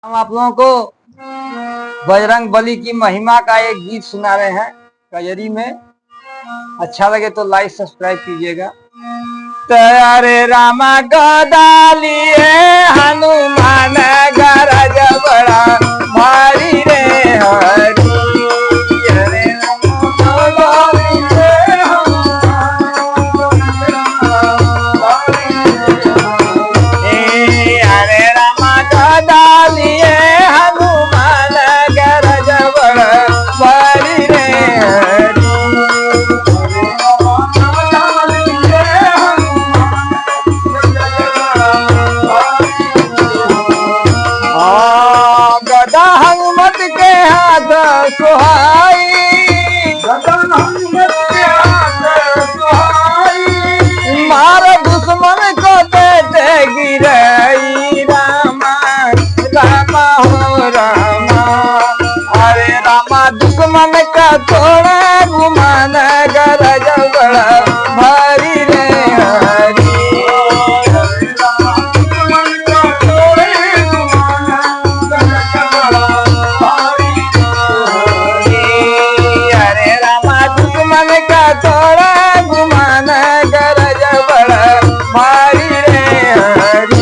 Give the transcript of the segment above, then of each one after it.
हम आप लोगों को बजरंग बली की महिमा का एक गीत सुना रहे हैं कजरी में। अच्छा लगे तो लाइक सब्सक्राइब कीजिएगा। तयारे रामा गदालिए हनुमान गरज बड़ा भारी रे हरी। अरे रामा गदालिए हनुमान गरज बड़ा भारी रे हरी। गदा हनुमत के हाथ सुहाई, गदा हनुमत के हाथ सुहाई, मार दुश्मन को देते गिराई। रामा रामा हो रामा, अरे रामा दुश्मन का थोड़ा गुमान गरज बड़ा भारी रे हरी। मन का थोड़ा गुमान गरज बड़ा भारी रे हरी।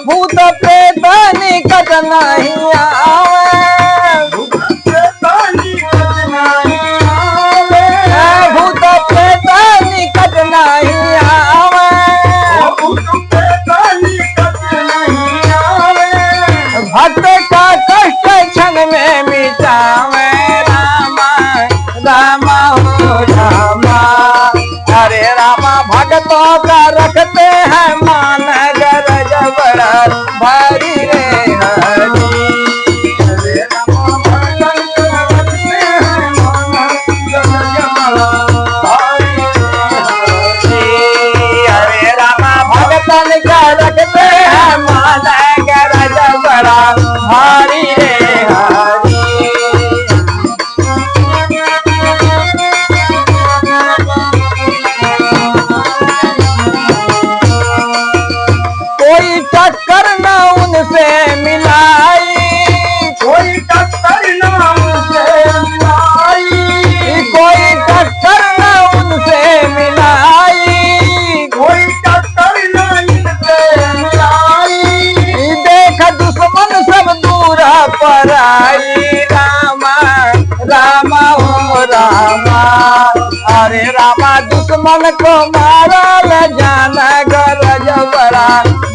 भूत प्रेत निकट नहीं आवे, भक्त का कष्ट क्षण में मिटावे। रामा रामा हो रामा, अरे रामा भक्तों का रखते हैं मान गरज बड़ा भारी रे हरी। अरे रामा भक्तन का रखते हैं मान गरज बड़ा भारी रे हरी। कोई टक्कर न उनसे मिलाई, कोई टक्कर न उनसे मिलाई, कोई टक्कर न उनसे मिलाई, कोई टक्कर न उनसे मिलाई। देख दुश्मन सब दूर पर आई। रामा रामा हो रामा, अरे रामा दुश्मन को मारा ल जाना गरज बड़ा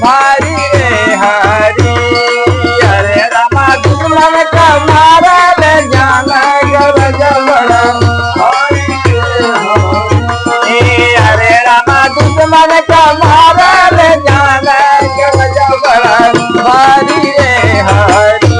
भारी रे हरी। अरे रामा दुश्मन का मारा ले जाना गरज बड़ा भारी रे हरी। अरे रामा दुश्मन का मारा ले जाना गरज बड़ा भारी रे हरी।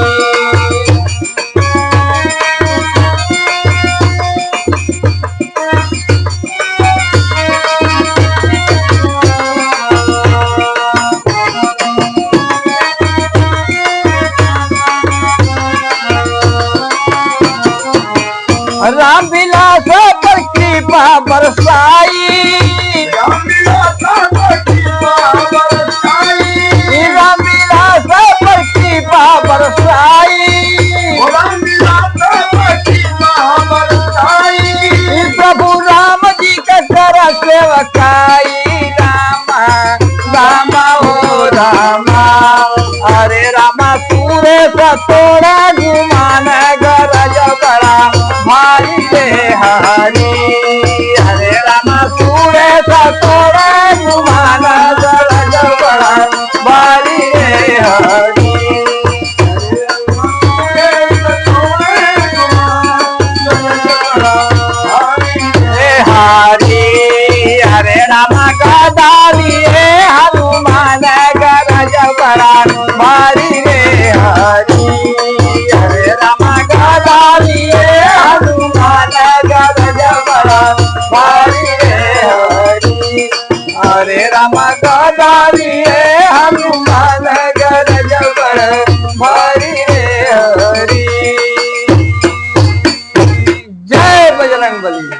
राम विलास पर कृपा बरसाई, राम विलास पर कृपा बरसाई, राम विलास पर कृपा बरसाई, राम विलास पर कृपा बरसाई। प्रभु राम जी के कर सेवकाई। रामा रामा हो रामा, अरे रामा सूरे सा तोड़ा गुमान गरज बड़ा भारी रे हरी। अरे रामा सूरे सा तोड़ा गुमान गरज बड़ा भारी रे हरी। अरे रामा गदालिए हनुमान गरज बड़ा भारी रे हरी। अरे रामा गदालिए हनुमान गरज बड़ा भारी रे हरी। अरे रामा गदालिए हनुमान बजरंग बली।